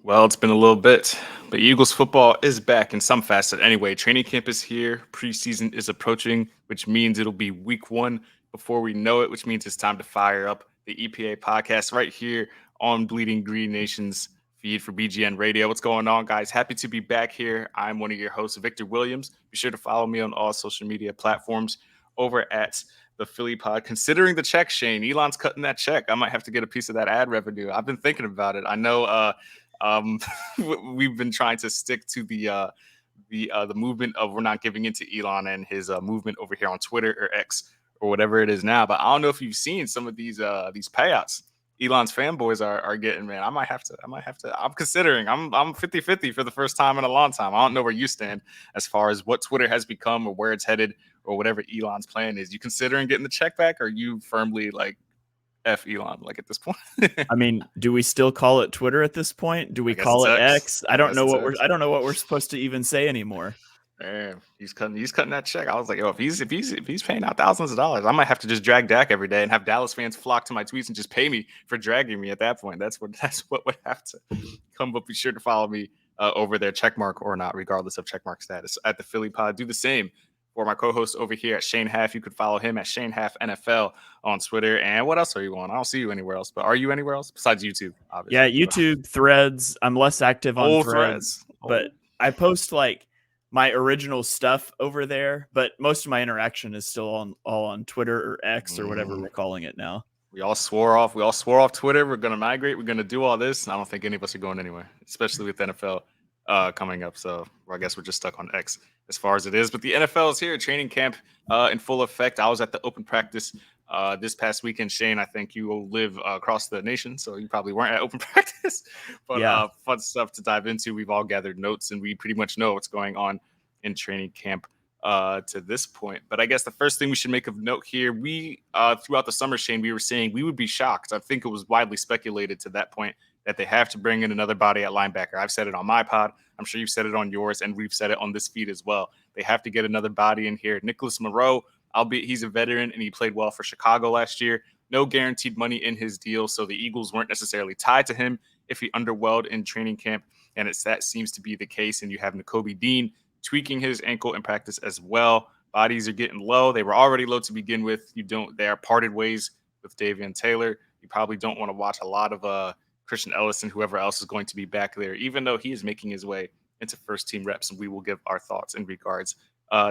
Well, it's been a little bit, but Eagles football is back in some facet anyway. Training camp is here, preseason is approaching, which means it'll be week one before we know it, which means it's time to fire up the EPA podcast right here on Bleeding Green Nation's feed for BGN Radio. What's going on, guys? Happy to be back here. I'm one of your hosts, Victor Williams. Be sure to follow me on all social media platforms over at the Philly Pod. Considering the check, Shane, Elon's cutting that check. I might have to get a piece of that ad revenue. I've been thinking about it. I know um, we've been trying to stick to the movement of we're not giving into Elon and his movement over here on Twitter or X or whatever it is now. But I don't know if you've seen some of these payouts Elon's fanboys are getting, man. I might have to. I'm considering. I'm 50-50 for the first time in a long time. I don't know where you stand as far as what Twitter has become or where it's headed or whatever Elon's plan is. You considering getting the check back, or are you firmly like F Elon, like at this point? I mean, do we still call it Twitter at this point? Do we call it X? I don't know what we're supposed to even say anymore. Man, he's cutting that check. I was like, yo, if he's paying out thousands of dollars, I might have to just drag Dak every day and have Dallas fans flock to my tweets and just pay me for dragging me at that point. That's what would have to come. But be sure to follow me over there, checkmark or not, regardless of checkmark status at the Philly Pod. Do the same for my co-host over here at Shane Haff. You could follow him at Shane Haff NFL on Twitter. And what else are you on? I don't see you anywhere else, but are you anywhere else besides YouTube? Obviously. Yeah, YouTube, Threads. I'm less active on Threads, but I post like my original stuff over there, but most of my interaction is still all on Twitter or X or whatever we're calling it now. We all swore off Twitter. We're going to migrate. We're going to do all this. And I don't think any of us are going anywhere, especially with NFL coming up. So I guess we're just stuck on X as far as it is. But the NFL is here, training camp in full effect. I was at the open practice this past weekend. Shane, I think you live across the nation, so you probably weren't at open practice. But yeah. Fun stuff to dive into. We've all gathered notes, and we pretty much know what's going on in training camp to this point. But I guess the first thing we should make of note here, we throughout the summer, Shane, we were saying we would be shocked. I think it was widely speculated to that point that they have to bring in another body at linebacker. I've said it on my pod. I'm sure you've said it on yours, and we've said it on this feed as well. They have to get another body in here. Nicholas Moreau, albeit he's a veteran and he played well for Chicago last year, no guaranteed money in his deal, so the Eagles weren't necessarily tied to him if he underwhelmed in training camp, and that seems to be the case. And you have Nakobe Dean tweaking his ankle in practice as well. Bodies are getting low. They were already low to begin with. They are parted ways with Davion Taylor. You probably don't want to watch a lot of Christian Ellis and whoever else is going to be back there, even though he is making his way into first team reps, and we will give our thoughts in regards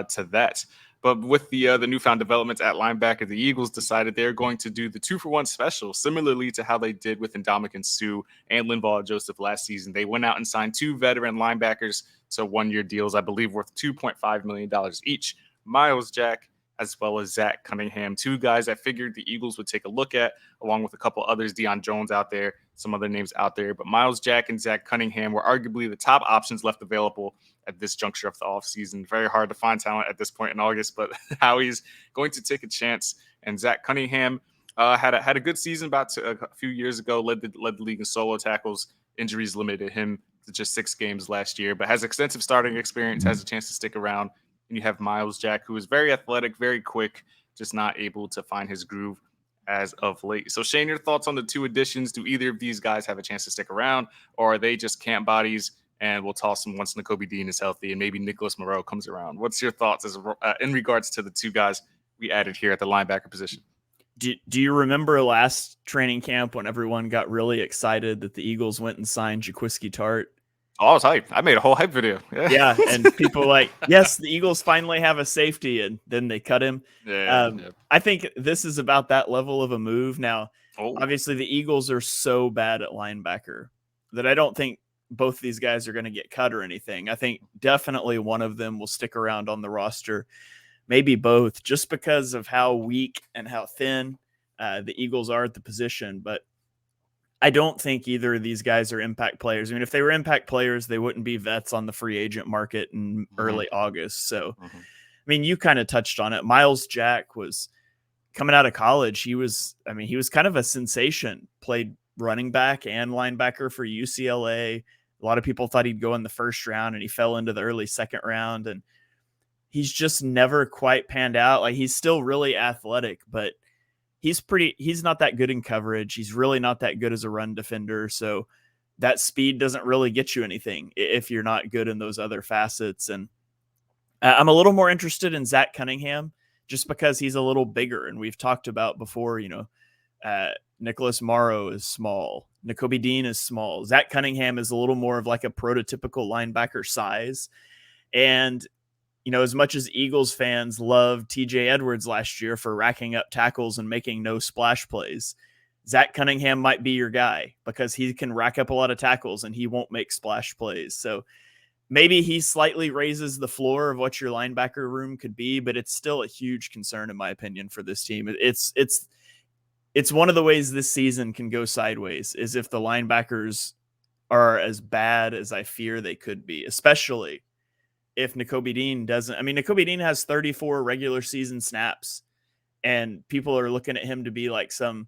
to that. But with the newfound developments at linebacker, the Eagles decided they're going to do the 2-for-1 special, similarly to how they did with Ndamukong Suh and Linval Joseph last season. They went out and signed 2 veteran linebackers to 1-year deals, I believe worth $2.5 million each. Myles Jack as well as Zach Cunningham, 2 guys I figured the Eagles would take a look at, along with a couple others, Deion Jones out there, some other names out there. But Myles Jack and Zach Cunningham were arguably the top options left available at this juncture of the offseason. Very hard to find talent at this point in August, but Howie's going to take a chance. And Zach Cunningham had a good season about a few years ago, led the league in solo tackles. Injuries limited him to just 6 games last year, but has extensive starting experience, has a chance to stick around. And you have Myles Jack, who is very athletic, very quick, just not able to find his groove as of late. So, Shane, your thoughts on the 2 additions? Do either of these guys have a chance to stick around, or are they just camp bodies and we'll toss them once Nakobe Dean is healthy and maybe Nicholas Moreau comes around? What's your thoughts in regards to the 2 guys we added here at the linebacker position? Do you remember last training camp when everyone got really excited that the Eagles went and signed Jaquiski Tartt? Oh, I was hyped. I made a whole hype video. Yeah, and people like, yes, the Eagles finally have a safety, and then they cut him. Yeah. I think this is about that level of a move. Now, obviously, the Eagles are so bad at linebacker that I don't think both these guys are going to get cut or anything. I think definitely one of them will stick around on the roster, maybe both, just because of how weak and how thin the Eagles are at the position. But I don't think either of these guys are impact players. I mean, if they were impact players, they wouldn't be vets on the free agent market in early August. So, I mean, you kind of touched on it. Myles Jack was coming out of college. He was kind of a sensation, played running back and linebacker for UCLA. A lot of people thought he'd go in the first round, and he fell into the early second round. And he's just never quite panned out. Like, he's still really athletic, but he's not that good in coverage. He's really not that good as a run defender. So that speed doesn't really get you anything if you're not good in those other facets. And I'm a little more interested in Zach Cunningham just because he's a little bigger. And we've talked about before, Nicholas Morrow is small. Nakobe Dean is small. Zach Cunningham is a little more of like a prototypical linebacker size. And, as much as Eagles fans loved TJ Edwards last year for racking up tackles and making no splash plays, Zach Cunningham might be your guy because he can rack up a lot of tackles and he won't make splash plays. So maybe he slightly raises the floor of what your linebacker room could be, but it's still a huge concern in my opinion for this team. It's one of the ways this season can go sideways is if the linebackers are as bad as I fear they could be, especially if Nakobe Dean doesn't. I mean, Nakobe Dean has 34 regular season snaps, and people are looking at him to be like some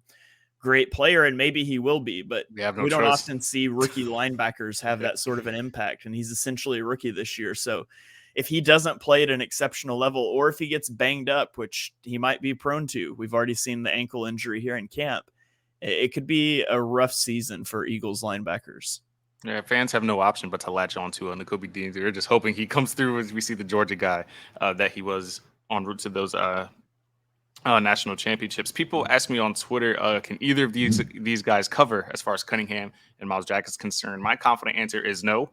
great player, and maybe he will be, but we don't often see rookie linebackers have that sort of an impact, and he's essentially a rookie this year. So if he doesn't play at an exceptional level, or if he gets banged up, which he might be prone to, we've already seen the ankle injury here in camp, it could be a rough season for Eagles linebackers. Yeah, fans have no option but to latch on to Nakobe Dean. They're just hoping he comes through as we see the Georgia guy that he was en route to those national championships. People ask me on Twitter, can either of these guys cover as far as Cunningham and Myles Jack is concerned? My confident answer is no.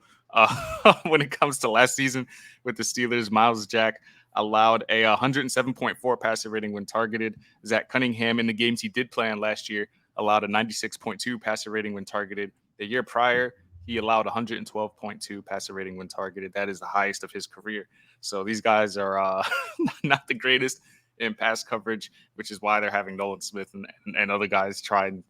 When it comes to last season with the Steelers, Myles Jack allowed a 107.4 passer rating when targeted. Zach Cunningham, in the games he did play on last year, allowed a 96.2 passer rating when targeted. The year prior, he allowed 112.2 passer rating when targeted. That is the highest of his career. So these guys are not the greatest in pass coverage, which is why they're having Nolan Smith and other guys try and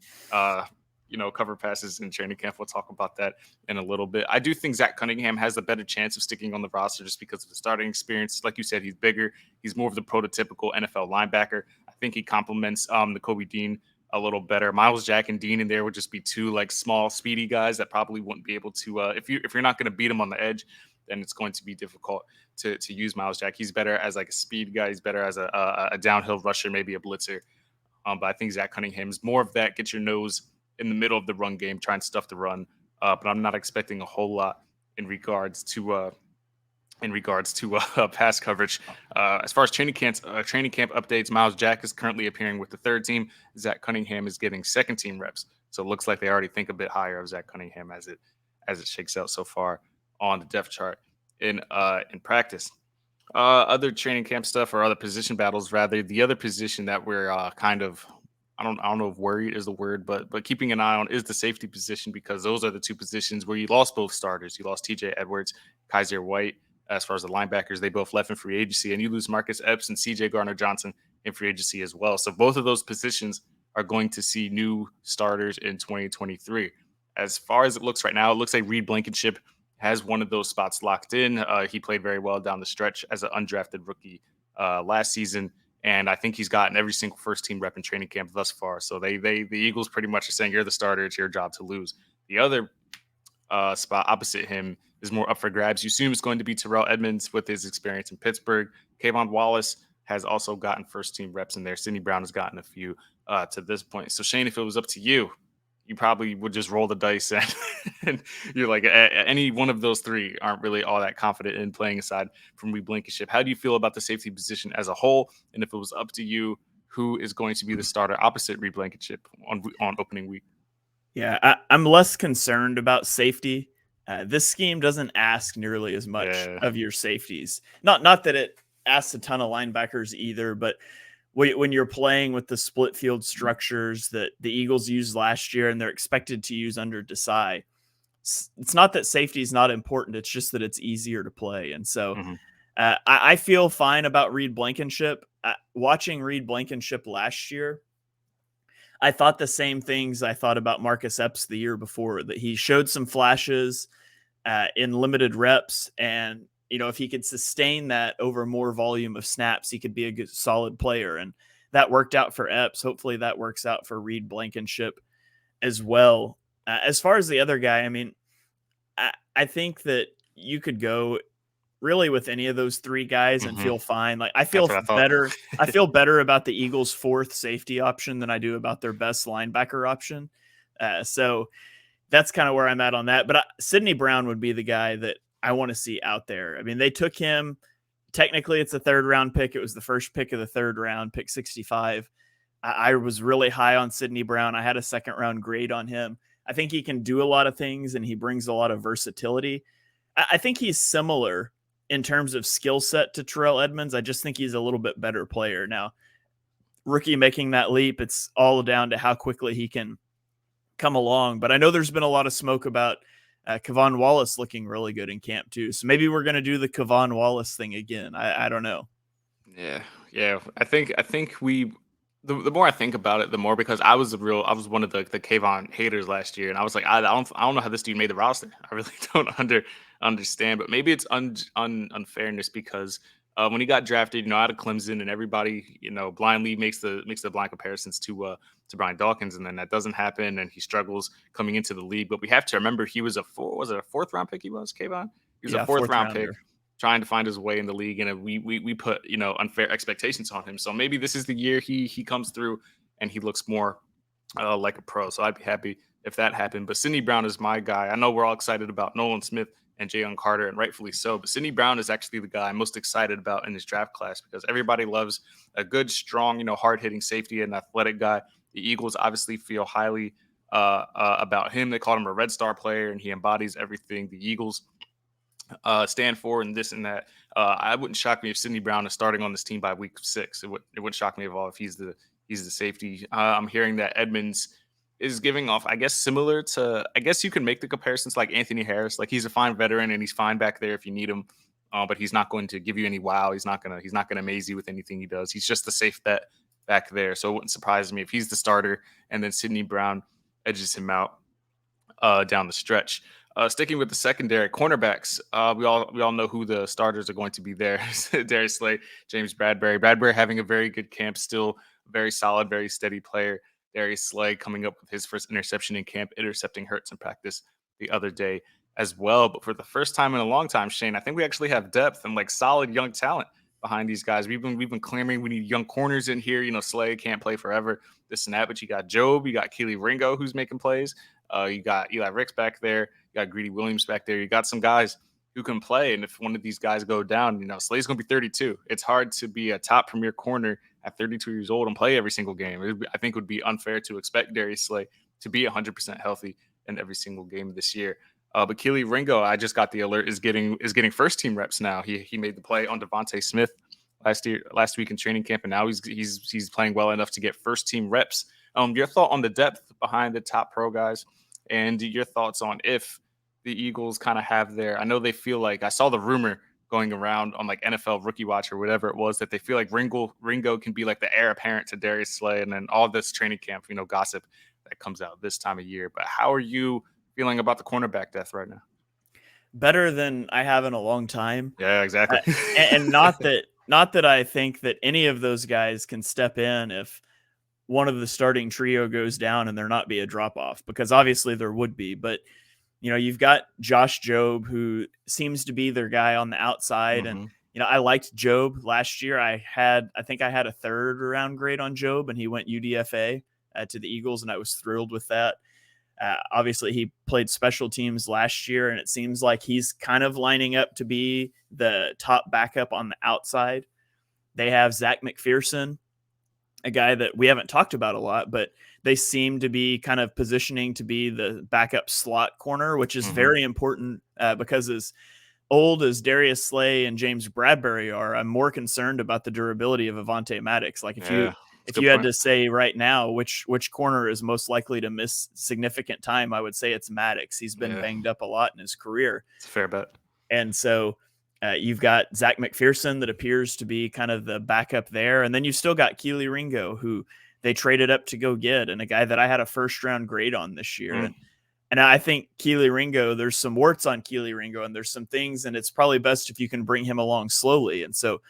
cover passes in training camp. We'll talk about that in a little bit. I do think Zach Cunningham has a better chance of sticking on the roster just because of the starting experience. Like you said, he's bigger. He's more of the prototypical NFL linebacker. I think he complements Nakobe Dean a little better. Myles Jack and Dean in there would just be two like small, speedy guys that probably wouldn't be able to. If you're not going to beat him on the edge, then it's going to be difficult to use Myles Jack. He's better as like a speed guy. He's better as a downhill rusher, maybe a blitzer. But I think Zach Cunningham is more of that. Get your nose in the middle of the run game, try and stuff the run. But I'm not expecting a whole lot in regards to pass coverage. As far as training camp updates, Myles Jack is currently appearing with the third team. Zach Cunningham is getting second team reps. So it looks like they already think a bit higher of Zach Cunningham as it shakes out so far on the depth chart in practice. Other training camp stuff or other position battles, rather, the other position that we're kind of, I don't know if worried is the word, but keeping an eye on is the safety position, because those are the two positions where you lost both starters. You lost TJ Edwards, Kaiser White. As far as the linebackers, they both left in free agency, and you lose Marcus Epps and CJ Gardner-Johnson in free agency as well. So both of those positions are going to see new starters in 2023. As far as it looks right now, it looks like Reed Blankenship has one of those spots locked in. He played very well down the stretch as an undrafted rookie last season, and I think he's gotten every single first-team rep in training camp thus far. So the Eagles pretty much are saying, you're the starter, it's your job to lose. The other spot opposite him is more up for grabs. You assume it's going to be Terrell Edmonds with his experience in Pittsburgh. Kayvon Wallace has also gotten first-team reps in there. Sidney Brown has gotten a few to this point. So, Shane, if it was up to you, you probably would just roll the dice and you're like, any one of those three aren't really all that confident in playing aside from Reed Blankenship. How do you feel about the safety position as a whole? And if it was up to you, who is going to be the starter opposite Reed Blankenship on opening week? Yeah, I'm less concerned about safety. This scheme doesn't ask nearly as much of your safeties. Not that it asks a ton of linebackers either, but when you're playing with the split field structures that the Eagles used last year and they're expected to use under Desai, it's not that safety is not important. It's just that it's easier to play. And so I feel fine about Reed Blankenship. Watching Reed Blankenship last year, I thought the same things I thought about Marcus Epps the year before, that he showed some flashes in limited reps. And, if he could sustain that over more volume of snaps, he could be a good, solid player. And that worked out for Epps. Hopefully that works out for Reed Blankenship as well. As far as the other guy, I mean, I think that you could go really with any of those three guys and feel fine. Like I feel better. I feel better about the Eagles' fourth safety option than I do about their best linebacker option. So that's kind of where I'm at on that. But Sidney Brown would be the guy that I want to see out there. I mean, they took him. Technically, it's a 3rd round pick. It was the first pick of the 3rd round, pick 65. I was really high on Sidney Brown. I had a 2nd round grade on him. I think he can do a lot of things, and he brings a lot of versatility. I think he's similar in terms of skill set to Terrell Edmunds. I just think he's a little bit better player. Now, rookie making that leap, it's all down to how quickly he can come along. But I know there's been a lot of smoke about Kevon Wallace looking really good in camp too. So maybe we're going to do the Kevon Wallace thing again. I don't know. Yeah. I think the more I think about it, the more, because I was one of the Kayvon haters last year, and I was like, I don't know how this dude made the roster. I really don't understand, but maybe it's unfairness because when he got drafted, out of Clemson, and everybody blindly makes the blind comparisons to Brian Dawkins, and then that doesn't happen, and he struggles coming into the league. But we have to remember he was a 4th round pick. He was Kayvon. He was a 4th round pick, trying to find his way in the league, and we put unfair expectations on him. So maybe this is the year he comes through and he looks more like a pro. So I'd be happy if that happened. But Sidney Brown is my guy. I know we're all excited about Nolan Smith and Jayon Carter, and rightfully so. But Sidney Brown is actually the guy I'm most excited about in this draft class because everybody loves a good, strong, hard-hitting safety and athletic guy. The Eagles obviously feel highly about him. They called him a Red Star player, and he embodies everything the Eagles stand for and this and that. I wouldn't shock me if Sidney Brown is starting on this team by week 6. It wouldn't shock me at all if he's the safety. I'm hearing that Edmunds is giving off, I guess, similar to, I guess you can make the comparisons like Anthony Harris. Like, he's a fine veteran and he's fine back there if you need him, but he's not going to give you any wow. He's not gonna amaze you with anything he does. He's just a safe bet back there. So it wouldn't surprise me if he's the starter and then Sidney Brown edges him out down the stretch. Sticking with the secondary cornerbacks, we all know who the starters are going to be there. Darius Slay, James Bradbury. Bradbury having a very good camp, still very solid, very steady player. Darius Slay coming up with his first interception in camp, intercepting Hurts in practice the other day as well. But for the first time in a long time, Shane, I think we actually have depth and solid young talent behind these guys. We've been clamoring we need young corners in here. Slay can't play forever, this and that. But you got Job, you got Keely Ringo who's making plays. You got Eli Ricks back there. You got Greedy Williams back there. You got some guys who can play. And if one of these guys go down, Slay's going to be 32. It's hard to be a top premier corner at 32 years old and play every single game. I think it would be unfair to expect Darius Slay to be 100% healthy in every single game this year. But Keely Ringo, I just got the alert, is getting first team reps now. He made the play on Devontae Smith last week in training camp, and now he's playing well enough to get first team reps. Your thought on the depth behind the top pro guys, and your thoughts on if the Eagles kind of have I know they feel like, I saw the rumor going around on NFL Rookie Watch or whatever it was, that they feel like Ringo can be the heir apparent to Darius Slay, and then all this training camp, gossip that comes out this time of year. But how are you feeling about the cornerback depth right now? Better than I have in a long time. Yeah, exactly. And not that I think that any of those guys can step in if one of the starting trio goes down and there not be a drop off, because obviously there would be. But you've got Josh Jobe, who seems to be their guy on the outside. Mm-hmm. And I liked Jobe last year. I think I had a 3rd round grade on Jobe, and he went UDFA to the Eagles, and I was thrilled with that. Obviously, he played special teams last year, and it seems like he's kind of lining up to be the top backup on the outside. They have Zach McPherson, a guy that we haven't talked about a lot, but they seem to be kind of positioning to be the backup slot corner, which is very important because as old as Darius Slay and James Bradbury are, I'm more concerned about the durability of Avonte Maddox. If you had to say right now which corner is most likely to miss significant time, I would say it's Maddox. He's been banged up a lot in his career. It's a fair bet. And so you've got Zach McPherson that appears to be kind of the backup there. And then you've still got Keely Ringo, who they traded up to go get, and a guy that I had a 1st round grade on this year. And I think Keely Ringo, there's some warts on Keely Ringo, and there's some things, and it's probably best if you can bring him along slowly. And so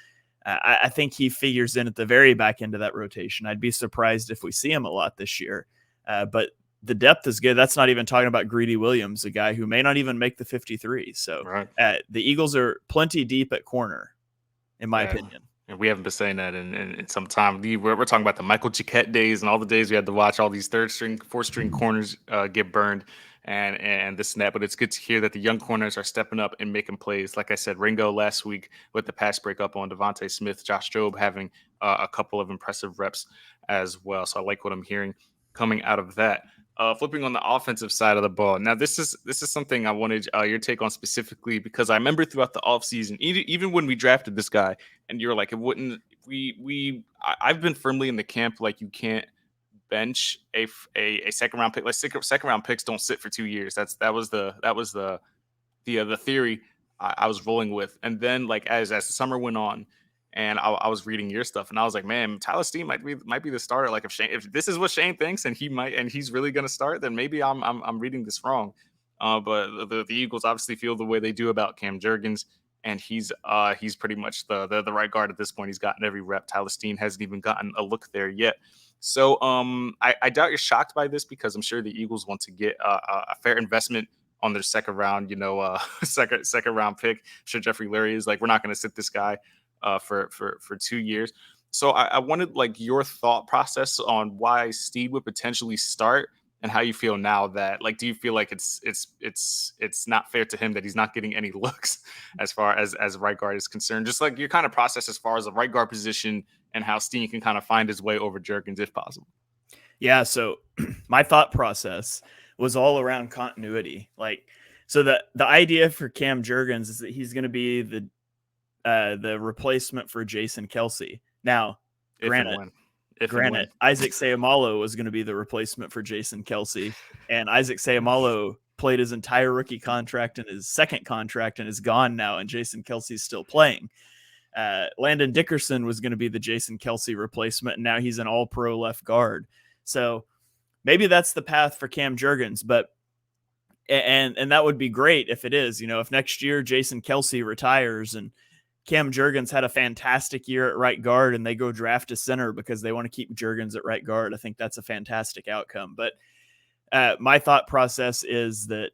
I think he figures in at the very back end of that rotation. I'd be surprised if we see him a lot this year. But the depth is good. That's not even talking about Greedy Williams, a guy who may not even make the 53. So the Eagles are plenty deep at corner, in my opinion. And we haven't been saying that in some time. We're talking about the Michael Chiquette days and all the days we had to watch all these third string, fourth string corners get burned and this and that. But it's good to hear that the young corners are stepping up and making plays. Like I said, Ringo last week with the pass breakup on Devontae Smith, Josh Jobe having a couple of impressive reps as well. So I like what I'm hearing coming out of that. Flipping on the offensive side of the ball. Now, this is something I wanted your take on specifically, because I remember throughout the offseason, even when we drafted this guy, and you were like, it wouldn't. I've been firmly in the camp like you can't bench a second round pick. Like second round picks don't sit for 2 years. That was the theory I was rolling with. And then like as the summer went on, and I was reading your stuff, and I was like, man, Tyler Steen might be the starter. Like if this is what Shane thinks, and he's really going to start, then maybe I'm reading this wrong. But the Eagles obviously feel the way they do about Cam Jurgens, and he's pretty much the right guard at this point. He's gotten every rep. Tyler Steen hasn't even gotten a look there yet. So I doubt you're shocked by this, because I'm sure the Eagles want to get a fair investment on their second round, second round pick. I'm sure Jeffrey Lurie is like, we're not going to sit this guy for 2 years. So I wanted like your thought process on why Steed would potentially start, and how you feel now that, like, do you feel like it's not fair to him that he's not getting any looks as far as right guard is concerned? Just like your kind of process as far as the right guard position, and how Steen can kind of find his way over Jurgens if possible. Yeah. So my thought process was all around continuity. Like, so the idea for Cam Jurgens is that he's going to be the replacement for Jason Kelce. Now, granted, Isaac Seumalo was going to be the replacement for Jason Kelce, and Isaac Seumalo played his entire rookie contract and his second contract and is gone now, and Jason Kelce's still playing. Landon Dickerson was going to be the Jason Kelce replacement, and now he's an all-pro left guard. So maybe that's the path for Cam Jurgens, but and that would be great if it is. If next year Jason Kelce retires and Cam Jurgens had a fantastic year at right guard and they go draft a center because they want to keep Jurgens at right guard, I think that's a fantastic outcome. But my thought process is that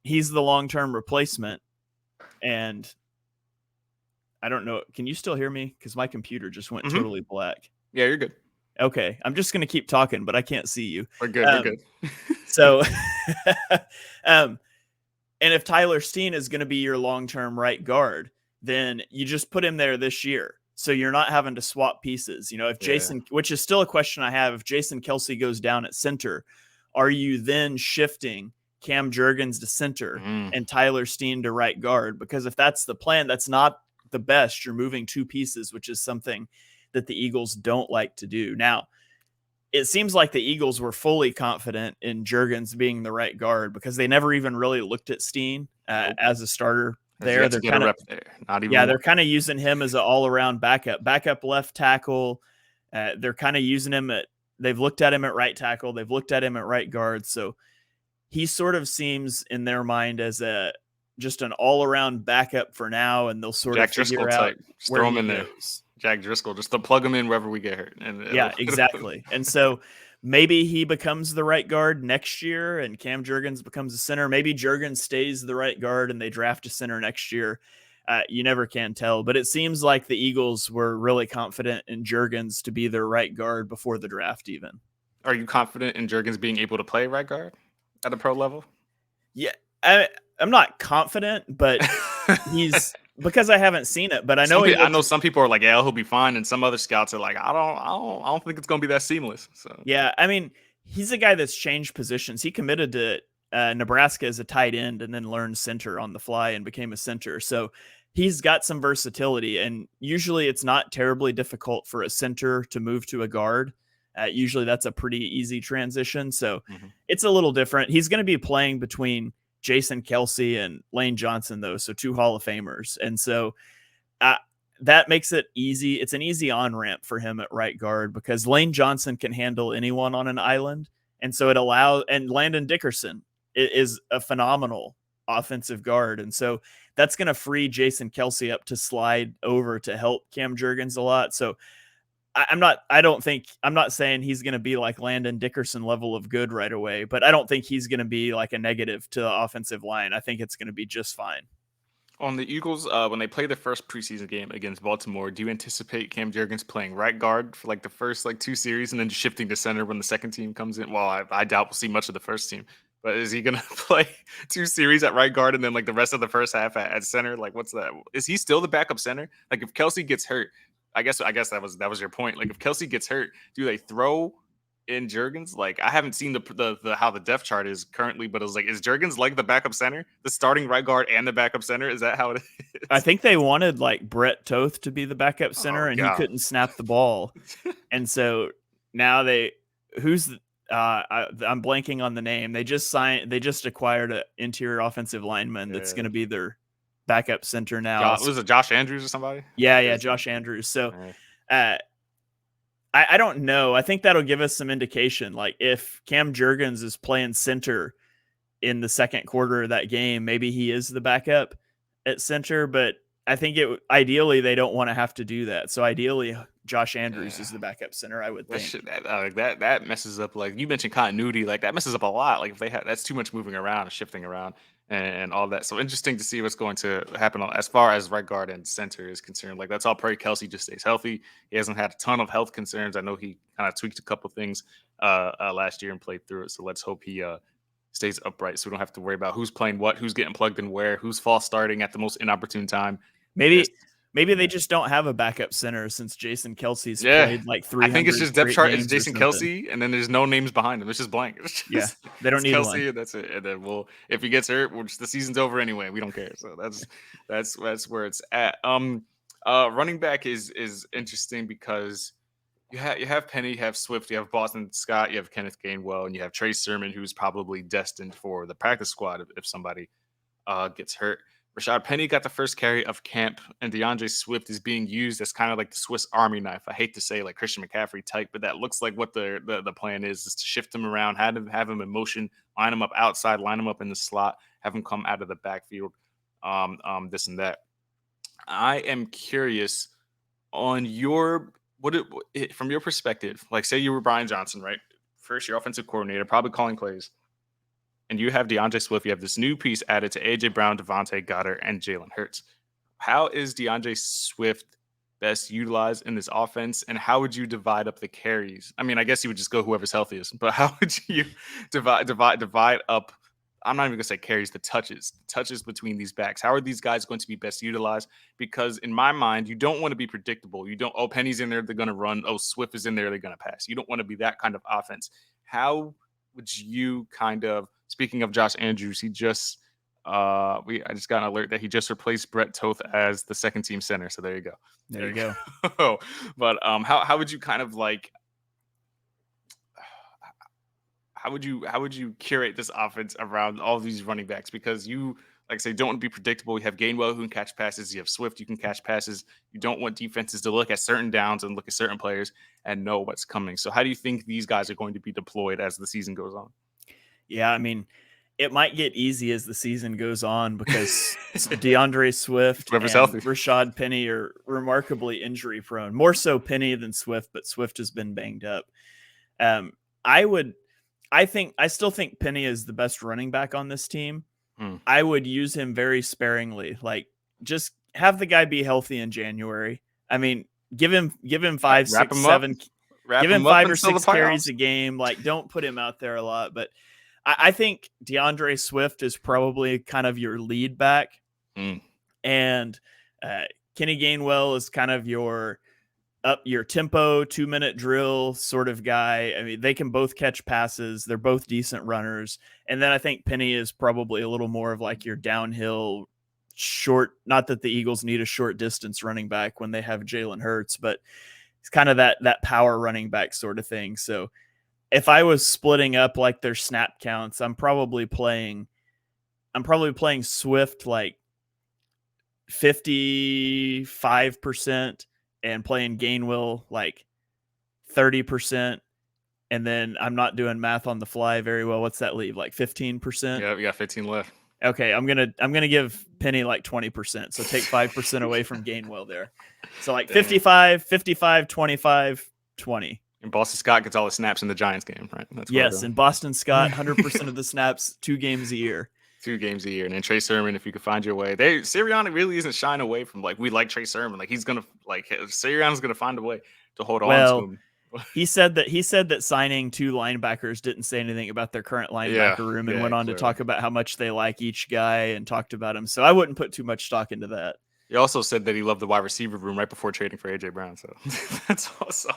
he's the long-term replacement. And I don't know. Can you still hear me? Because my computer just went totally black. Yeah, you're good. Okay. I'm just going to keep talking, but I can't see you. We're good. We're good. So, and if Tyler Steen is going to be your long-term right guard, then you just put him there this year. So you're not having to swap pieces. If Jason, which is still a question I have, if Jason Kelce goes down at center, are you then shifting Cam Jurgens to center and Tyler Steen to right guard? Because if that's the plan, that's not the best. You're moving two pieces, which is something that the Eagles don't like to do. Now, it seems like the Eagles were fully confident in Jurgens being the right guard, because they never even really looked at Steen as a starter. They're kind of they're kind of using him as an all-around backup left tackle. They're kind of using him they've looked at him at right tackle. They've looked at him at right guard. So he sort of seems in their mind as just an all-around backup for now. And they'll sort of figure out where he goes. Jack Driscoll, just to plug him in wherever we get hurt. Yeah, exactly. And so maybe he becomes the right guard next year and Cam Jurgens becomes a center. Maybe Jurgens stays the right guard and they draft a center next year. You never can tell, but it seems like the Eagles were really confident in Jurgens to be their right guard before the draft even. Are you confident in Jurgens being able to play right guard at a pro level? Yeah, I'm not confident, but because I haven't seen it, but I know I know some people are like, yeah, he'll be fine, and some other scouts are like, I don't think it's going to be that seamless. So yeah, I mean, he's a guy that's changed positions. He committed to Nebraska as a tight end and then learned center on the fly and became a center. So he's got some versatility, and usually it's not terribly difficult for a center to move to a guard. Usually that's a pretty easy transition. So it's a little different. He's going to be playing between Jason Kelce and Lane Johnson, though, so two Hall of Famers. And so that makes it easy. It's an easy on-ramp for him at right guard, because Lane Johnson can handle anyone on an island. And so and Landon Dickerson is a phenomenal offensive guard. And so that's going to free Jason Kelce up to slide over to help Cam Jurgens a lot. So I'm not saying he's going to be like Landon Dickerson level of good right away, but I don't think he's going to be like a negative to the offensive line. I think it's going to be just fine. On the Eagles, when they play the first preseason game against Baltimore, do you anticipate Cam Jurgens playing right guard for like the first like 2 series and then shifting to center when the second team comes in? Well, I doubt we'll see much of the first team, but is he gonna play 2 series at right guard and then like the rest of the first half at center? Like, what's that? Is he still the backup center? Like, if Kelsey gets hurt, I guess that was your point. Like, if Kelsey gets hurt, do they throw in Jurgens? Like, I haven't seen the how the depth chart is currently, but it was like, is Jurgens like the backup center, the starting right guard and the backup center? Is that how it is? I think they wanted like Brett Toth to be the backup center, and God. he couldn't snap the ball, and so now I'm blanking on the name. They just acquired an interior offensive lineman that's going to be their backup center now. Was it Josh Andrews or somebody? Yeah, Josh Andrews. So, I don't know. I think that'll give us some indication. Like, if Cam Jurgens is playing center in the second quarter of that game, maybe he is the backup at center. But I think ideally they don't want to have to do that. So ideally, Josh Andrews is the backup center, I would think. That messes up. Like you mentioned, continuity. Like that messes up a lot. Like if that's too much moving around and shifting around and all that. So interesting to see what's going to happen as far as right guard and center is concerned. Like that's all pray Kelsey just stays healthy. He hasn't had a ton of health concerns. I know he kind of tweaked a couple things last year and played through it. So let's hope he stays upright so we don't have to worry about who's playing what, who's getting plugged in where, who's false starting at the most inopportune time. Maybe they just don't have a backup center since Jason Kelsey's played like 300. I think it's just depth chart is Jason Kelsey, and then there's no names behind him. It's just blank. It's just, they don't need Kelsey, one. and that's it. And then if he gets hurt, the season's over anyway. We don't care. So that's where it's at. Running back is interesting because you have Penny, you have Swift, you have Boston Scott, you have Kenneth Gainwell, and you have Trey Sermon, who's probably destined for the practice squad if somebody gets hurt. Rashad Penny got the first carry of camp, and DeAndre Swift is being used as kind of like the Swiss Army knife. I hate to say like Christian McCaffrey type, but that looks like what the plan is to shift him around, have him in motion, line him up outside, line him up in the slot, have him come out of the backfield, this and that. I am curious on from your perspective, like say you were Brian Johnson, right? First year offensive coordinator, probably calling plays. And you have DeAndre Swift. You have this new piece added to A.J. Brown, Devontae Goddard, and Jalen Hurts. How is DeAndre Swift best utilized in this offense, and how would you divide up the carries? I mean, I guess you would just go whoever's healthiest, but how would you divide up? I'm not even gonna say carries, the touches between these backs. How are these guys going to be best utilized? Because in my mind, you don't want to be predictable. You don't. Oh, Penny's in there, they're gonna run. Oh, Swift is in there, they're gonna pass. You don't want to be that kind of offense. How would you kind of? Speaking of Josh Andrews, he just I just got an alert that he just replaced Brett Toth as the second team center. So there you go. There you go. But how would you kind of like how would you curate this offense around all these running backs? Because you, like I say, don't want to be predictable. You have Gainwell who can catch passes. You have Swift, you can catch passes. You don't want defenses to look at certain downs and look at certain players and know what's coming. So how do you think these guys are going to be deployed as the season goes on? Yeah, I mean, it might get easy as the season goes on because DeAndre Swift and Rashad Penny are remarkably injury prone. More so Penny than Swift, but Swift has been banged up. I still think Penny is the best running back on this team. I would use him very sparingly. Like, just have the guy be healthy in January. I mean, give him 5, 6, 7. Give him 5 or 6 carries a game. Like, don't put him out there a lot, but I think DeAndre Swift is probably kind of your lead back. And Kenny Gainwell is kind of your tempo 2-minute drill sort of guy. I mean, they can both catch passes. They're both decent runners. And then I think Penny is probably a little more of like your downhill short, not that the Eagles need a short distance running back when they have Jalen Hurts, but it's kind of that power running back sort of thing. So if I was splitting up like their snap counts, I'm probably playing Swift like 55% and playing Gainwell like 30%. And then I'm not doing math on the fly very well. What's that leave? Like 15%? Yeah, we got 15 left. Okay, I'm gonna give Penny like 20%. So take 5% away from Gainwell there. So like 55, 25, 20. And Boston Scott gets all the snaps in the Giants game, right? Yes, and Boston Scott, 100% of the snaps, 2 games a year. 2 games a year. And then Trey Sermon, if you could find your way. Sirianni really isn't shying away from, like, we like Trey Sermon. Like, he's going to, like, Sirianni's going to find a way to hold on to him. He said that signing 2 linebackers didn't say anything about their current linebacker room, and went on to talk about how much they like each guy and talked about him. So I wouldn't put too much stock into that. He also said that he loved the wide receiver room right before trading for AJ Brown. So that's also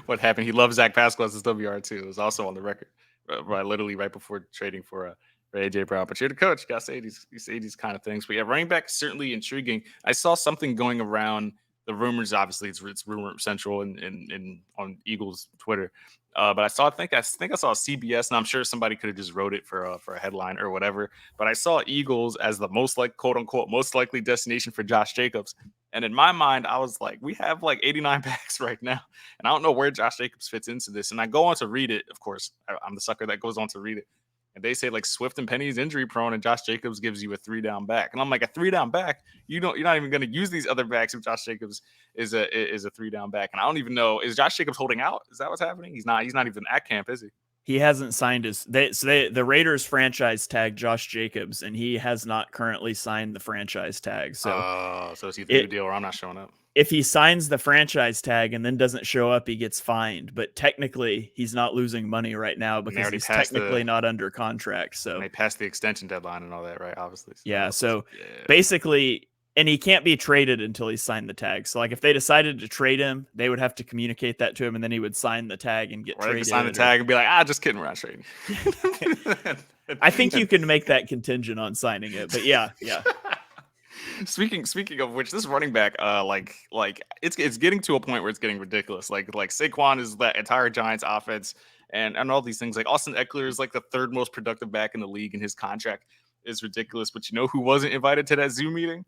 what happened. He loves Zach Pascal as his WR too. It was also on the record, literally right before trading for AJ Brown. But you're the coach. You gotta say these kind of things. But yeah, running back is certainly intriguing. I saw something going around. The rumors, obviously, it's rumor central and on Eagles Twitter. But I think I saw CBS, and I'm sure somebody could have just wrote it for a headline or whatever. But I saw Eagles as the quote unquote most likely destination for Josh Jacobs. And in my mind, I was like, we have like 89 backs right now, and I don't know where Josh Jacobs fits into this. And I go on to read it. Of course, I'm the sucker that goes on to read it. And they say like Swift and Penny's injury prone, and Josh Jacobs gives you a 3-down back. And I'm like, a 3-down back? You're not even going to use these other backs if Josh Jacobs is a 3-down back. And I don't even know, is Josh Jacobs holding out? Is that what's happening? He's not even at camp, is he? He hasn't signed the Raiders franchise tag Josh Jacobs, and he has not currently signed the franchise tag. So it's either new deal or I'm not showing up. If he signs the franchise tag and then doesn't show up, he gets fined. But technically, he's not losing money right now because he's technically not under contract. So they passed the extension deadline and all that, right? Obviously. So basically, and he can't be traded until he's signed the tag. So like if they decided to trade him, they would have to communicate that to him, and then he would sign the tag and get traded. Sign the tag and be like, just kidding, we're not trading. I think you can make that contingent on signing it. But yeah. Speaking of which, this running back, it's getting to a point where it's getting ridiculous. Like Saquon is that entire Giants offense, and all these things. Like Austin Eckler is like the 3rd most productive back in the league, and his contract is ridiculous. But you know who wasn't invited to that Zoom meeting?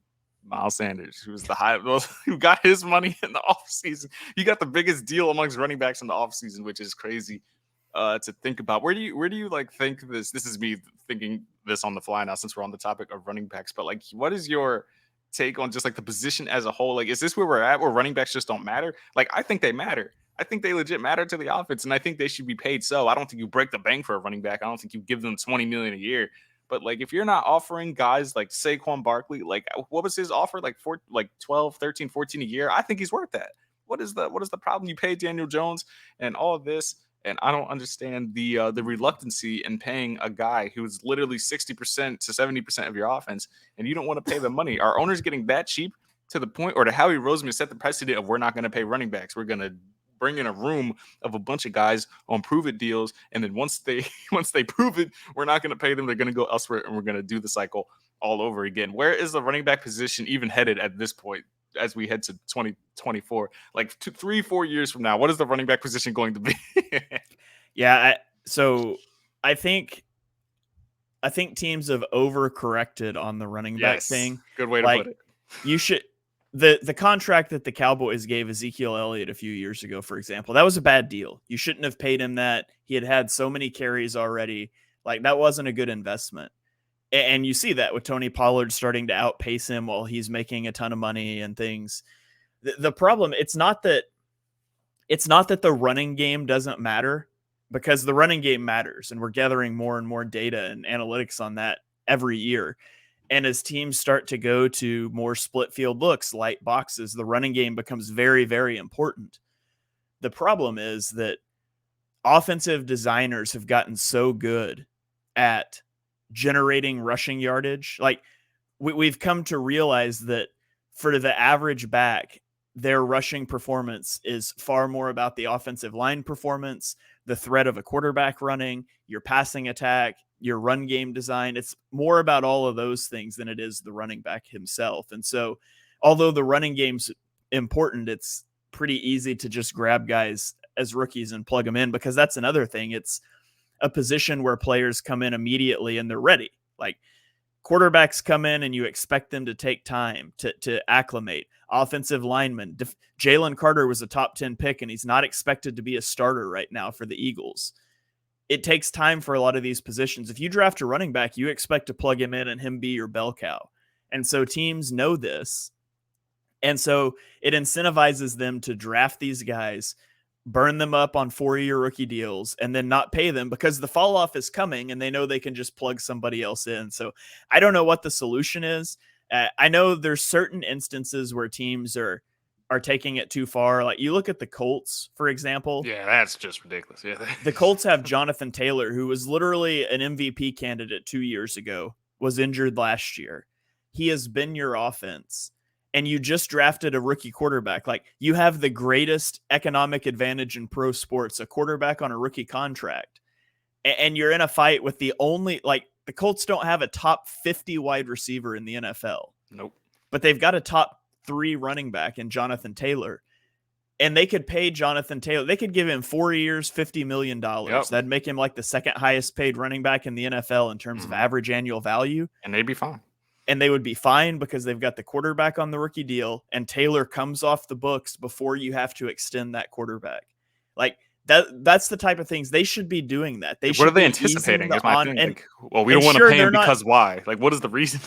Miles Sanders, who was who got his money in the offseason. He got the biggest deal amongst running backs in the offseason, which is crazy to think about. Where do you like think this is me thinking this on the fly now, since we're on the topic of running backs, but like, what is your take on just like the position as a whole? Like, is this where we're at, where running backs just don't matter? Like, I think they matter. I think they legit matter to the offense, and I think they should be paid. So I don't think you break the bank for a running back. I don't think you give them $20 million a year. But like, if you're not offering guys like Saquon Barkley, like what was his offer? Like 12, 13, 14 a year. I think he's worth that. What is the problem? You pay Daniel Jones and all of this. And I don't understand the reluctancy in paying a guy who's literally 60% to 70% of your offense, and you don't want to pay the money. Are owners getting that cheap to the point, or to Howie Roseman set the precedent of we're not going to pay running backs? We're going to bring in a room of a bunch of guys on prove-it deals, and then once they prove it, we're not going to pay them. They're going to go elsewhere, and we're going to do the cycle all over again. Where is the running back position even headed at this point? As we head to 2024, like 3-4 years from now, what is the running back position going to be? I think teams have overcorrected on the running back thing. Good way to put it. You should the contract that the Cowboys gave Ezekiel Elliott a few years ago, for example, that was a bad deal. You shouldn't have paid him that. He had so many carries already. Like, that wasn't a good investment. And you see that with Tony Pollard starting to outpace him while he's making a ton of money and things. The problem, it's not that the running game doesn't matter, because the running game matters, and we're gathering more and more data and analytics on that every year. And as teams start to go to more split field looks, light boxes, the running game becomes very, very important. The problem is that offensive designers have gotten so good at generating rushing yardage. Like, we've come to realize that for the average back, their rushing performance is far more about the offensive line performance, the threat of a quarterback running, your passing attack, your run game design. It's more about all of those things than it is the running back himself. And so, although the running game's important, it's pretty easy to just grab guys as rookies and plug them in, because that's another thing. It's a position where players come in immediately and they're ready. Like, quarterbacks come in and you expect them to take time to acclimate. Offensive linemen, Jalen Carter was a top 10 pick, and he's not expected to be a starter right now for the Eagles. It takes time for a lot of these positions. If you draft a running back, you expect to plug him in and him be your bell cow. And so teams know this. And so it incentivizes them to draft these guys burn them up on 4-year rookie deals, and then not pay them because the fall off is coming and they know they can just plug somebody else in. So I don't know what the solution is. I know there's certain instances where teams are taking it too far. Like you look at the Colts, for example. Yeah, that's just ridiculous. Yeah. The Colts have Jonathan Taylor, who was literally an MVP candidate 2 years ago, was injured last year. He has been your offense. And you just drafted a rookie quarterback. Like you have the greatest economic advantage in pro sports, a quarterback on a rookie contract. And you're in a fight with the Colts don't have a top 50 wide receiver in the NFL. Nope. But they've got a top 3 running back in Jonathan Taylor. And they could pay Jonathan Taylor. They could give him 4 years, $50 million. Yep. That'd make him like the second highest paid running back in the NFL in terms of average annual value. And they'd be fine. And they would be fine because they've got the quarterback on the rookie deal, and Taylor comes off the books before you have to extend that quarterback. Like that's the type of things they should be doing. That they what are they anticipating? Is my thing. Like, well, we don't want to pay him because why? Like, what is the reason?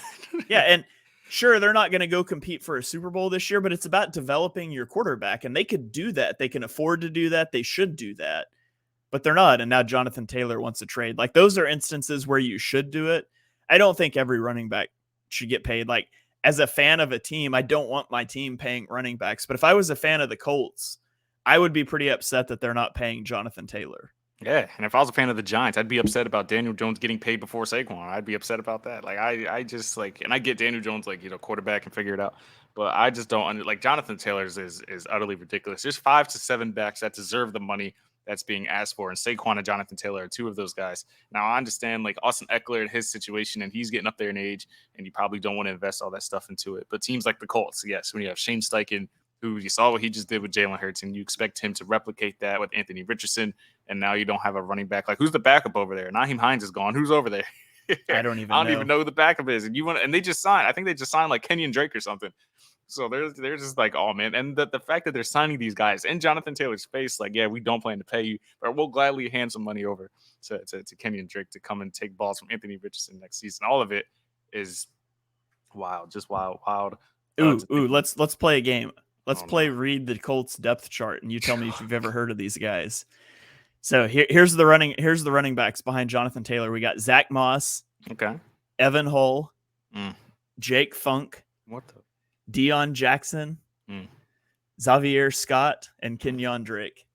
Yeah, and sure, they're not going to go compete for a Super Bowl this year, but it's about developing your quarterback, and they could do that. They can afford to do that. They should do that, but they're not. And now Jonathan Taylor wants to trade. Like those are instances where you should do it. I don't think every running back should get paid. Like as a fan of a team, I don't want my team paying running backs. But if I was a fan of the Colts, I would be pretty upset that they're not paying Jonathan Taylor. Yeah, and if I was a fan of the Giants, I'd be upset about Daniel Jones getting paid before Saquon. I'd be upset about that. Like I just like, and I get Daniel Jones, like, quarterback and figure it out. But I just don't like Jonathan Taylor's is utterly ridiculous. There's 5 to 7 backs that deserve the money that's being asked for, and Saquon and Jonathan Taylor are 2 of those guys. Now I understand like Austin Eckler and his situation, and he's getting up there in age, and you probably don't want to invest all that stuff into it. But teams like the Colts, yes, when you have Shane Steichen, who you saw what he just did with Jalen Hurts, and you expect him to replicate that with Anthony Richardson, and now you don't have a running back. Like, who's the backup over there? Naheem Hines is gone. Who's over there? I don't even know who the backup is. And they just signed. I think they just signed like Kenyon Drake or something. So they're just like, oh man. And the fact that they're signing these guys in Jonathan Taylor's face, like, yeah, we don't plan to pay you, but we'll gladly hand some money over to Kenyon Drake to come and take balls from Anthony Richardson next season. All of it is wild, just wild. Let's play a game. Let's read the Colts depth chart, and you tell me if you've ever heard of these guys. So here's the running backs behind Jonathan Taylor. We got Zach Moss, okay, Evan Hull, Jake Funk, Deion Jackson, Xavier Scott, and Kenyon Drake.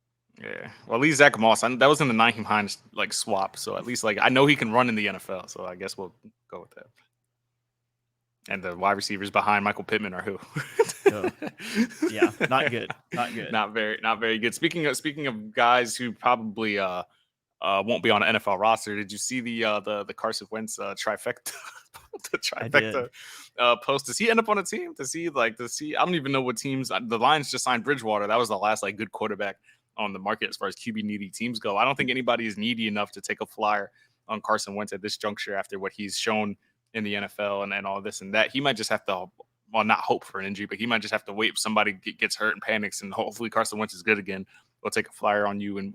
Yeah, well, at least Zach Moss, that was in the Naheem Hines like swap, so at least like I know he can run in the NFL, so I guess we'll go with that. And the wide receivers behind Michael Pittman are who? Yeah, not good. Not very good. Speaking of guys who probably won't be on an NFL roster, did you see the Carson Wentz trifecta? The trifecta post. Does he end up on a team? Does he I don't even know what teams. The Lions just signed Bridgewater. That was the last like good quarterback on the market as far as QB needy teams go. I don't think anybody is needy enough to take a flyer on Carson Wentz at this juncture after what he's shown in the NFL and all this and that. He might just have to, well, not hope for an injury, but he might just have to wait if somebody gets hurt and panics, and hopefully Carson Wentz is good again. We'll take a flyer on you in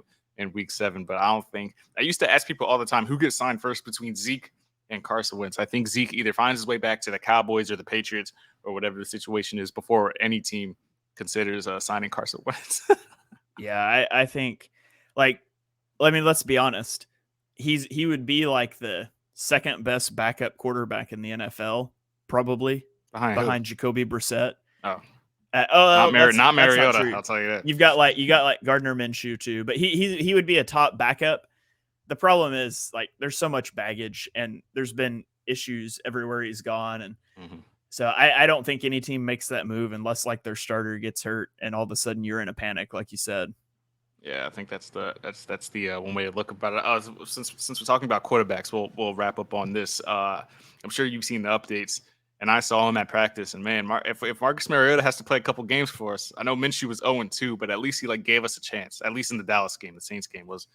week 7. But I don't think, I used to ask people all the time who gets signed first between Zeke and Carson Wentz. I think Zeke either finds his way back to the Cowboys or the Patriots or whatever the situation is before any team considers signing Carson Wentz. Yeah, I think, like, let's be honest. He would be like the second best backup quarterback in the NFL, probably behind Jacoby Brissett. Oh, not Mariota. I'll tell you that. You got like Gardner Minshew too, but he would be a top backup. The problem is like there's so much baggage, and there's been issues everywhere he's gone, and so I don't think any team makes that move unless like their starter gets hurt, and all of a sudden you're in a panic, like you said. Yeah, I think that's the one way to look about it. Since we're talking about quarterbacks, we'll wrap up on this. I'm sure you've seen the updates, and I saw him at practice. And man, if Marcus Mariota has to play a couple games for us, I know Minshew was 0-2, but at least he like gave us a chance. At least in the Dallas game, the Saints game was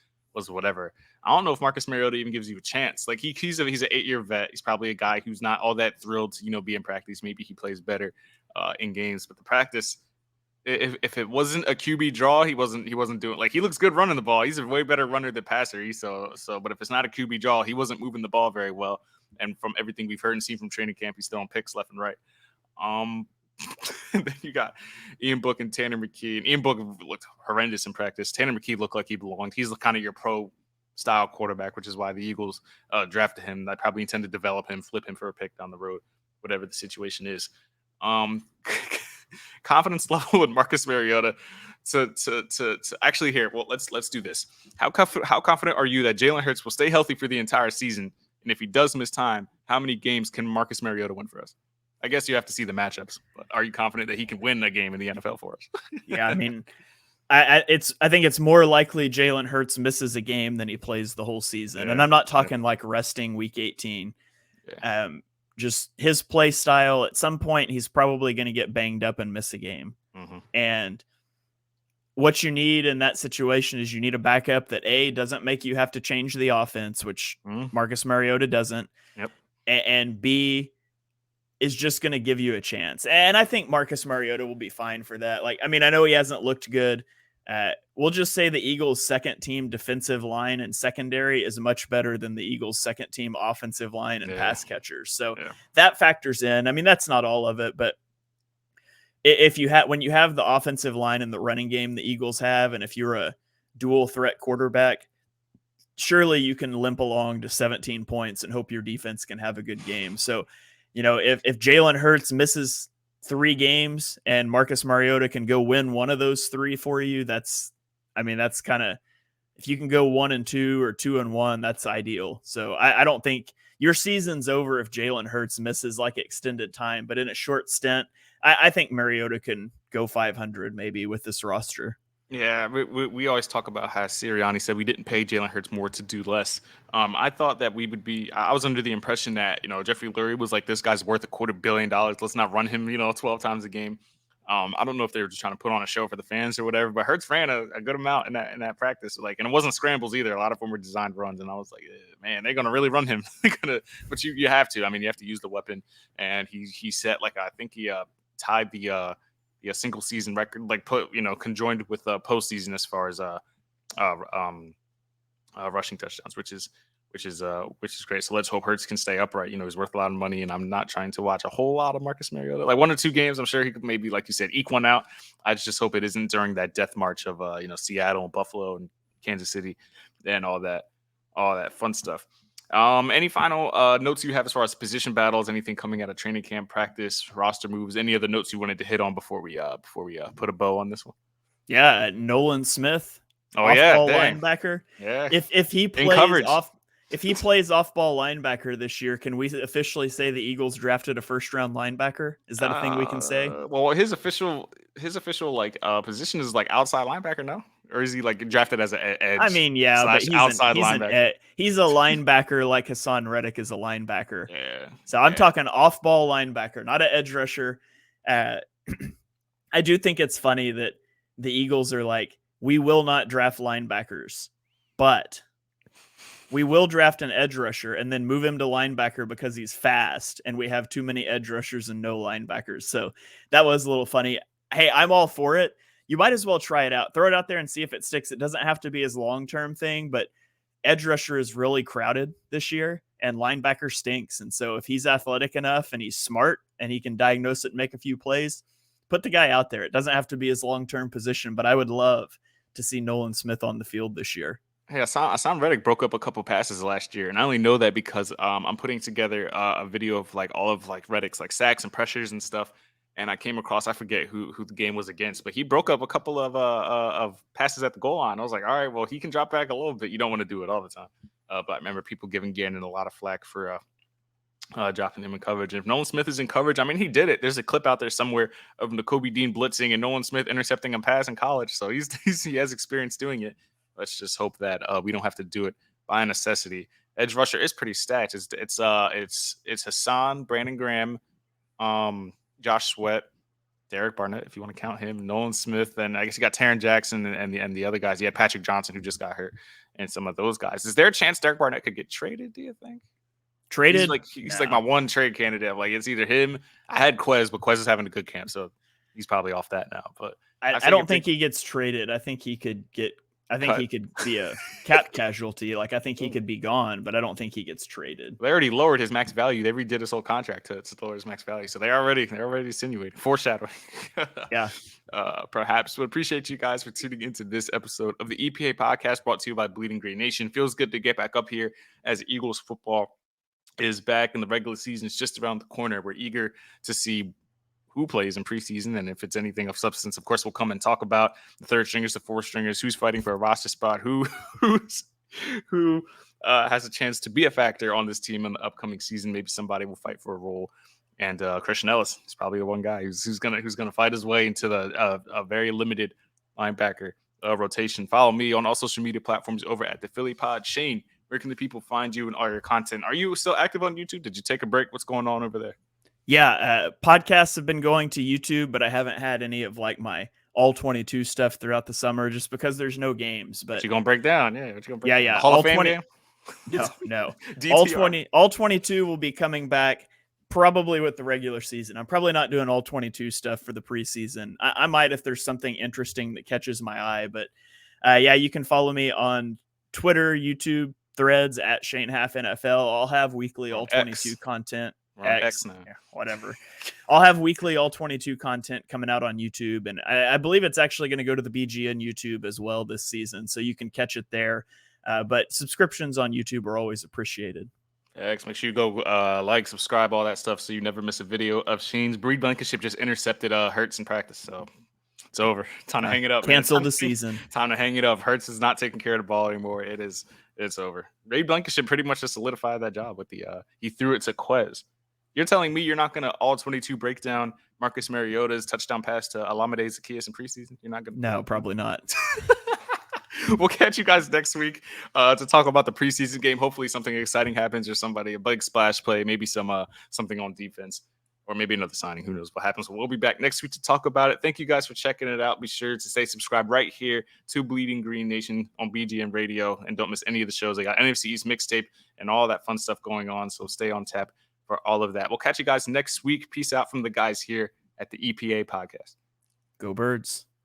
whatever. I don't know if Marcus Mariota even gives you a chance. Like he's an 8-year vet. He's probably a guy who's not all that thrilled to be in practice. Maybe he plays better in games, but the practice. If it wasn't a QB draw, he wasn't doing, like, he looks good running the ball. He's a way better runner than passer. But if it's not a QB draw, he wasn't moving the ball very well. And from everything we've heard and seen from training camp, he's throwing picks left and right. And then you got Ian Book and Tanner McKee. And Ian Book looked horrendous in practice. Tanner McKee looked like he belonged. He's kind of your pro-style quarterback, which is why the Eagles drafted him. They probably intend to develop him, flip him for a pick down the road, whatever the situation is. Confidence level with Marcus Mariota to actually here. Well, let's do this. How confident are you that Jalen Hurts will stay healthy for the entire season? And if he does miss time, how many games can Marcus Mariota win for us? I guess you have to see the matchups, but are you confident that he can win a game in the NFL for us? Yeah, I mean, I think it's more likely Jalen Hurts misses a game than he plays the whole season. Yeah. And I'm not talking like resting week 18. Yeah. Just his play style. At some point, he's probably going to get banged up and miss a game. Mm-hmm. And what you need in that situation is you need a backup that doesn't make you have to change the offense, which Marcus Mariota doesn't. Yep. And B, is just going to give you a chance. And I think Marcus Mariota will be fine for that. Like, I mean, I know he hasn't looked good. We'll just say the Eagles' second team defensive line and secondary is much better than the Eagles' second team offensive line and pass catchers. So that factors in. I mean, that's not all of it, but when you have the offensive line and the running game the Eagles have, and if you're a dual threat quarterback, surely you can limp along to 17 points and hope your defense can have a good game. So, if Jalen Hurts misses 3 games and Marcus Mariota can go win one of those 3 for you, that's kind of, if you can go 1-2 or 2-1, that's ideal. So I don't think your season's over if Jalen Hurts misses like extended time, but in a short stint, I think Mariota can go 500 maybe with this roster. Yeah, we always talk about how Sirianni said we didn't pay Jalen Hurts more to do less. I thought that we would be. I was under the impression that Jeffrey Lurie was like, this guy's worth $250 million. Let's not run him 12 times a game. I don't know if they were just trying to put on a show for the fans or whatever, but Hurts ran a good amount in that practice. And it wasn't scrambles either. A lot of them were designed runs, and I was like, man, they're gonna really run him. But you have to. I mean, you have to use the weapon, and he set I think he tied the single season record, conjoined with postseason as far as rushing touchdowns, which is great. So let's hope Hurts can stay upright. He's worth a lot of money, and I'm not trying to watch a whole lot of Marcus Mariota. Like 1 or 2 games, I'm sure he could maybe, like you said, eke one out. I just hope it isn't during that death march of Seattle and Buffalo and Kansas City and all that fun stuff. Any final notes you have as far as position battles, anything coming out of training camp, practice, roster moves, any other notes you wanted to hit on before we put a bow on this one? Yeah, Nolan Smith, off-ball linebacker. Yeah, if he plays off-ball linebacker this year, can we officially say the Eagles drafted a first-round linebacker? Is that a thing we can say? Well, his official position is outside linebacker, no? Or is he drafted as an edge? I mean, yeah, but he's outside linebacker. He's a linebacker like Hassan Reddick is a linebacker. Yeah. So I'm talking off-ball linebacker, not an edge rusher. I do think it's funny that the Eagles are like, we will not draft linebackers, but we will draft an edge rusher and then move him to linebacker because he's fast, and we have too many edge rushers and no linebackers. So that was a little funny. Hey, I'm all for it. You might as well try it out. Throw it out there and see if it sticks. It doesn't have to be his long-term thing, but edge rusher is really crowded this year, and linebacker stinks. And so if he's athletic enough and he's smart and he can diagnose it and make a few plays, put the guy out there. It doesn't have to be his long-term position, but I would love to see Nolan Smith on the field this year. Hey, Hassan Reddick broke up a couple passes last year, and I only know that because I'm putting together a video of all of Reddick's sacks and pressures and stuff. And I came across, I forget who the game was against, but he broke up a couple of passes at the goal line. I was like, all right, well, he can drop back a little bit. You don't want to do it all the time. But I remember people giving Gannon a lot of flack for dropping him in coverage. And if Nolan Smith is in coverage, I mean, he did it. There's a clip out there somewhere of Nakobe Dean blitzing and Nolan Smith intercepting a pass in college. So he has experience doing it. Let's just hope that we don't have to do it by necessity. Edge rusher is pretty stacked. It's Hassan, Brandon Graham, Josh Sweat, Derek Barnett, if you want to count him, Nolan Smith, and I guess you got Taron Jackson and the other guys. You had Patrick Johnson, who just got hurt, and some of those guys. Is there a chance Derek Barnett could get traded, do you think? Traded? He's my one trade candidate. It's either him. I had Quez, but Quez is having a good camp, so he's probably off that now. But I don't think he gets traded. I think he could get I think he could be a cap casualty. Like, I think he could be gone, but I don't think he gets traded. They already lowered his max value. They redid his whole contract to lower his max value. So they're already insinuating, foreshadowing. Yeah. Perhaps. But appreciate you guys for tuning into this episode of the EPA podcast brought to you by Bleeding Green Nation. Feels good to get back up here as Eagles football is back and the regular season is just around the corner. We're eager to see who plays in preseason, and if it's anything of substance, of course, we'll come and talk about the third stringers, the fourth stringers, who's fighting for a roster spot, who has a chance to be a factor on this team in the upcoming season. Maybe somebody will fight for a role, and Christian Ellis is probably the one guy who's gonna fight his way into a very limited linebacker rotation. Follow me on all social media platforms over at the Philly Pod. Shane, where can the people find you and all your content? Are you still active on YouTube? Did you take a break? What's going on over there? Yeah, podcasts have been going to YouTube, but I haven't had any of like my all 22 stuff throughout the summer just because there's no games. But you're gonna break down, yeah. Hall of Fame game? No. all 22 will be coming back probably with the regular season. I'm probably not doing all 22 stuff for the preseason. I might if there's something interesting that catches my eye. But yeah, you can follow me on Twitter, YouTube, Threads at Shane Haff NFL. I'll have weekly all 22 content. X now. Yeah, whatever. I'll have weekly all 22 content coming out on YouTube, and I believe it's actually going to go to the BGN YouTube as well this season, so you can catch it there. But subscriptions on YouTube are always appreciated. X, make sure you go like, subscribe, all that stuff, so you never miss a video of Shane's Breed Blankenship just intercepted Hurts in practice, so it's over. Time to hang it up. Cancel the season. Time to hang it up. Hurts is not taking care of the ball anymore. It's over. Ray Blankenship pretty much just solidified that job with the he threw it to Quez. You're telling me you're not going to all 22 break down Marcus Mariota's touchdown pass to Alameda Zaccheaus in preseason? You're not going to? No, probably not. We'll catch you guys next week to talk about the preseason game. Hopefully something exciting happens or a big splash play, maybe something on defense or maybe another signing. Who knows what happens? We'll be back next week to talk about it. Thank you guys for checking it out. Be sure to stay subscribed right here to Bleeding Green Nation on BGN Radio, and don't miss any of the shows. They got NFC East mixtape and all that fun stuff going on, so stay on tap for all of that. We'll catch you guys next week. Peace out from the guys here at the EPA Podcast. Go Birds.